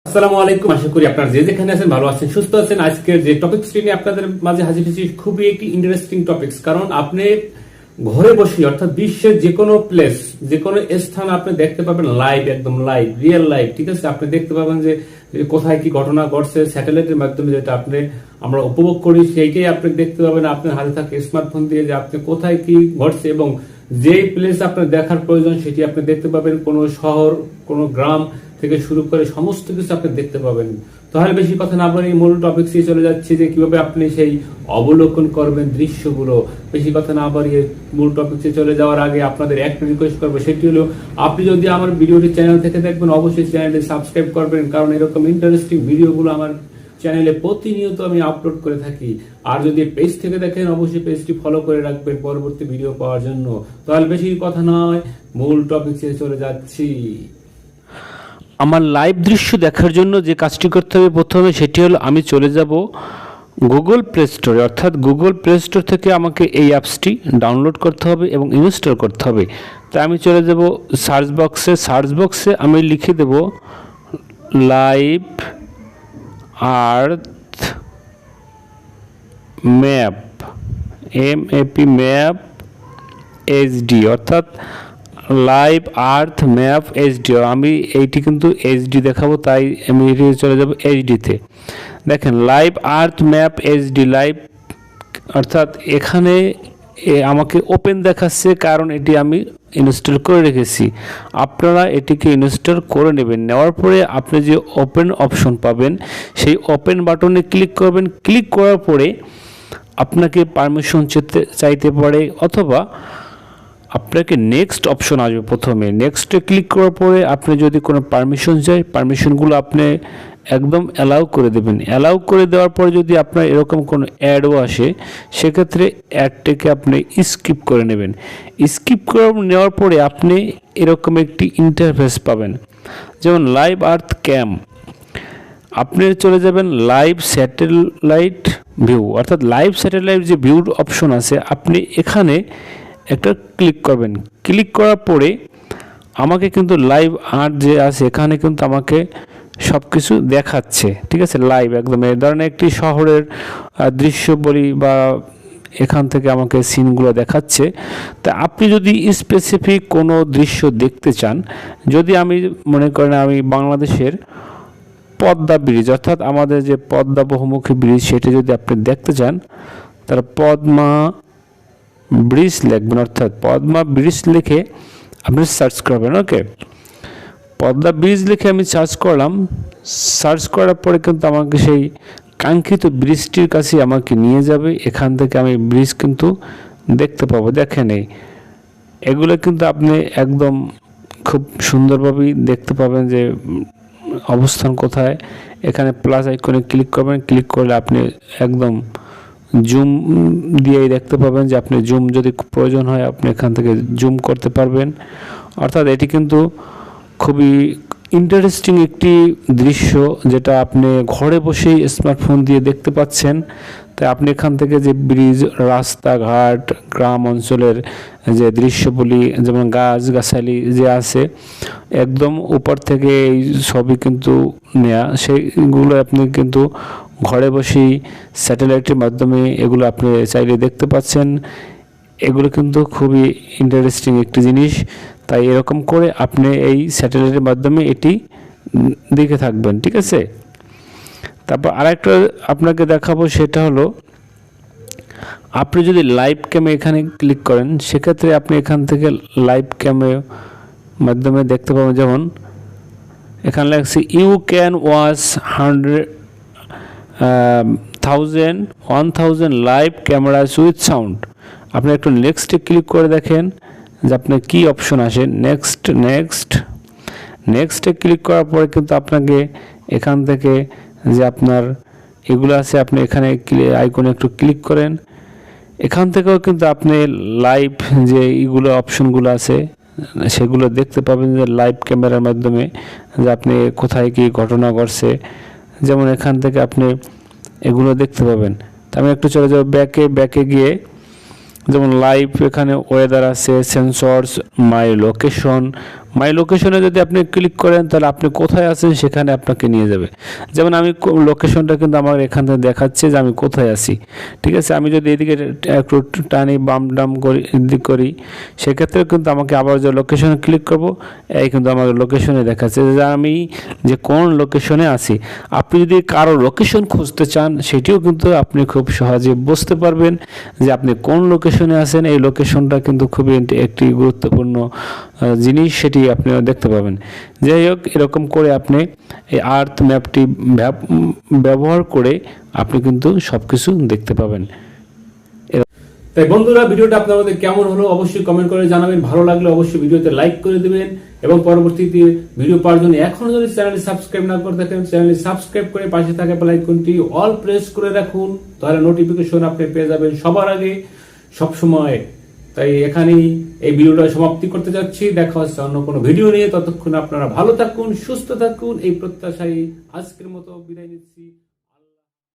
আসসালামু আলাইকুম, আশা করি আপনারা যে যেখানে আছেন ভালো আছেন, সুস্থ আছেন। আজকে যে টপিকসটি নিয়ে আপনাদের মাঝে হাজির হয়েছি খুবই একটি ইন্টারেস্টিং টপিকস, কারণ আপনি ঘরে বসে অর্থাৎ বিশ্বের যে কোনো প্লেস, যে কোনো স্থান আপনি দেখতে পাবেন লাইভ, একদম লাইভ, রিয়েল লাইভ। ঠিক আছে, আপনি দেখতে পাবেন যে কোথায় কি ঘটনা ঘটছে স্যাটেলাইটের মাধ্যমে, যেটা আমরা উপভোগ করি সেইটাই আপনি দেখতে পাবেন আপনার হাতে থাকে স্মার্টফোন দিয়ে, যে আপনি কোথায় কি ঘটছে এবং যে প্লেস আপনার দেখার প্রয়োজন সেটি আপনি দেখতে পাবেন। কোনো শহর, কোনো গ্রাম থেকে শুরু করে সমস্ত কিছু আপনি দেখতে পাবেন। তাহলে বেশি কথা না বলে মূল টপিকসে চলে যাচ্ছে, যে কিভাবে আপনি সেই অবলোকন করবেন দৃশ্যগুলো। বেশি কথা না বাড়িয়ে মূল টপিকসে চলে যাওয়ার আগে আপনাদের একটা রিকোয়েস্ট করবো, সেটি হলো আপনি যদি আমার ভিডিওটি চ্যানেল থেকে দেখবেন অবশ্যই চ্যানেলটি সাবস্ক্রাইব করবেন, কারণ এরকম ইন্টারেস্টিং ভিডিওগুলো আমার চ্যানেলে প্রতিনিয়ত আমি আপলোড করে থাকি। আর যদি পেজ থেকে দেখেন অবশ্যই পেজটি ফলো করে রাখবেন পরবর্তী ভিডিও পাওয়ার জন্য। তাহলে বেশি কথা নয়, মূল টপিকসে চলে যাচ্ছি। আমার লাইভ দৃশ্য দেখার জন্য যে কাজটি করতে হবে প্রথমে, সেটি হলো আমি চলে যাব গুগল প্লে স্টোরে, অর্থাৎ গুগল প্লে স্টোর থেকে আমাকে এই অ্যাপসটি ডাউনলোড করতে হবে এবং ইনস্টল করতে হবে। তাই আমি চলে যাব সার্চ বক্সে আমি লিখে দেব লাইভ আর্থ ম্যাপ, ম্যাপ এইচডি, অর্থাৎ লাইভ আর্থ ম্যাপ এইচডি। আমি এইটি কিন্তু এইচডি দেখাবো, তাই আমি চলে যাব এইচডিতে। দেখেন লাইভ আর্থ ম্যাপ এইচডি লাইভ, অর্থাৎ এখানে আমাকে ওপেন দেখাচ্ছে, কারণ এটি আমি ইনস্টল করে রেখেছি। আপনারা এটিকে ইনস্টল করে নেবেন। নেওয়ার পরে আপনি যে ওপেন অপশন পাবেন, সেই ওপেন বাটনে ক্লিক করবেন। ক্লিক করার পরে আপনাকে পারমিশন চাইতে পারে, অথবা আপনাকে নেক্সট অপশন আসবে। প্রথমে নেক্সটে ক্লিক করার পরে আপনি যদি কোনো পারমিশন চাই, পারমিশনগুলো আপনি একদম অ্যালাউ করে দেবেন। অ্যালাউ করে দেওয়ার পরে যদি আপনার এরকম কোনো অ্যাডও আসে, সেক্ষেত্রে অ্যাডটাকে আপনি স্কিপ করে নেবেন। স্কিপ করে নেওয়ার পরে আপনি এরকম একটি ইন্টারফেস পাবেন, যেমন লাইভ আর্থ ক্যাম। আপনি চলে যাবেন লাইভ স্যাটেলাইট ভিউ, অর্থাৎ লাইভ স্যাটেলাইট যে ভিউর অপশন আছে, আপনি এখানে একটা ক্লিক করবেন। ক্লিক করার পরে আমাকে কিন্তু লাইভ আর্ট যে আছে এখানে কিন্তু আমাকে সব কিছু দেখাচ্ছে। ঠিক আছে, লাইভ একদম এই ধরনের একটি শহরের দৃশ্য বলি, বা এখান থেকে আমাকে সিনগুলো দেখাচ্ছে। তা আপনি যদি স্পেসিফিক কোনো দৃশ্য দেখতে চান, যদি আমি মনে করেন আমি বাংলাদেশের পদ্মা ব্রিজ, অর্থাৎ আমাদের যে পদ্মা বহুমুখী ব্রিজ, সেটা যদি আপনি দেখতে চান, তাহলে পদ্মা ব্রিজ লিখবেন, অর্থাৎ পদ্মা ব্রিজ লিখে আপনি সার্চ করবেন। ওকে, পদ্মা ব্রিজ লিখে আমি সার্চ করলাম। সার্চ করার পরে কিন্তু আমাকে সেই কাঙ্ক্ষিত ব্রিজটির কাছে আমাকে নিয়ে যাবে। এখান থেকে আমি ব্রিজ কিন্তু দেখতে পাবো। দেখেন এগুলো কিন্তু আপনি একদম খুব সুন্দরভাবেই দেখতে পাবেন যে অবস্থান কোথায়। এখানে প্লাস আইকনে ক্লিক করবেন। ক্লিক করলে আপনি একদম জুম দিয়েই দেখতে পাবেন, যে আপনি জুম যদি প্রয়োজন হয় আপনি এখান থেকে জুম করতে পারবেন। অর্থাৎ এটি কিন্তু খুবই ইন্টারেস্টিং একটি দৃশ্য, যেটা আপনি ঘরে বসেই স্মার্টফোন দিয়ে দেখতে পাচ্ছেন। তাই আপনি এখান থেকে যে ব্রিজ, রাস্তাঘাট, গ্রাম অঞ্চলের যে দৃশ্যগুলি, যেমন গাছগাছালি যে আছে, একদম উপর থেকে এই ছবি কিন্তু নেওয়া, সেইগুলো আপনি কিন্তু ঘরে বসেই স্যাটেলাইটের মাধ্যমে এগুলো আপনি চাইলে দেখতে পাচ্ছেন। এগুলো কিন্তু খুবই ইন্টারেস্টিং একটি জিনিস। তাই এরকম করে আপনি এই স্যাটেলাইটের মাধ্যমে এটি দেখে থাকবেন। ঠিক আছে, তারপর আরেকটা আপনাকে দেখাবো, সেটা হলো আপনি যদি লাইভ ক্যামে এখানে ক্লিক করেন, সেক্ষেত্রে আপনি এখান থেকে লাইভ ক্যামের মাধ্যমে দেখতে পাবেন। যেমন এখানে লেখছে you can watch 1000 live cameras with sound. আপনি একটু নেক্সটে ক্লিক করে দেখেন যে আপনার কী অপশন আসে। নেক্সটে ক্লিক করার পরে কিন্তু আপনাকে এখান থেকে যে আপনার এগুলো আছে, আপনি এখানে আইকনে একটু ক্লিক করেন। এখান থেকেও কিন্তু আপনি লাইভ যে এইগুলো অপশনগুলো আছে সেগুলো দেখতে পাবেন, যে লাইভ ক্যামেরার মাধ্যমে যে আপনি কোথায় কী ঘটনা ঘটছে। যেমন এখান থেকে আপনি এগুলো দেখতে পাবেন। তা আমি একটু চলে যাব ব্যাকে গিয়ে, যেমন লাইভ এখানে ওয়েদার আছে, সেন্সরস, মাই লোকেশন, মাই লোকেশনে যদি আপনি ক্লিক করেন তাহলে আপনি কোথায় আছেন সেখানে আপনাকে নিয়ে যাবে। যেমন আমি লোকেশনটা কিন্তু আমার এখান থেকে দেখাচ্ছে যে আমি কোথায় আছি, ঠিক আছে। আমি যদি এদিকে একটু টানি বাম ডাম করি সেক্ষেত্রে কিন্তু আমাকে আবার যে লোকেশনে ক্লিক করব, এই কিন্তু আমার লোকেশনে দেখাচ্ছে যে আমি যে কোন লোকেশনে আছি। আপনি যদি কারো লোকেশন খুঁজতে চান সেটিও কিন্তু আপনি খুব সহজে বুঝতে পারবেন যে আপনি কোন লোকেশনে আছেন। এই লোকেশনটা কিন্তু খুবই একটি গুরুত্বপূর্ণ জিনিস, সেটি আপনি দেখতে পাবেন। যাই হোক, এরকম করে আপনি এই আর্থ ম্যাপটি ব্যবহার করে আপনি কিন্তু সব কিছু দেখতে পাবেন। তাই বন্ধুরা, ভিডিওটা আপনাদের কেমন হলো অবশ্যই কমেন্ট করে জানাবেন। ভালো লাগলে অবশ্যই ভিডিওতে লাইক করে দিবেন এবং পরবর্তীতে ভিডিও পাওয়ার জন্য এখনো যদি চ্যানেলটি সাবস্ক্রাইব না করে থাকেন, চ্যানেলটি সাবস্ক্রাইব করে পাশে থাকা বেল আইকনটি অল প্রেস করে রাখুন, তাহলে নোটিফিকেশন আপনি পেয়ে যাবেন সবার আগে সব সময়। তাই এখানেই এই ভিডিওটা সমাপ্তি করতে যাচ্ছি। দেখা হচ্ছে অন্য কোনো ভিডিও নিয়ে। ততক্ষণ আপনারা ভালো থাকুন, সুস্থ থাকুন, এই প্রত্যাশায় আজকের মতো বিদায় নিচ্ছি।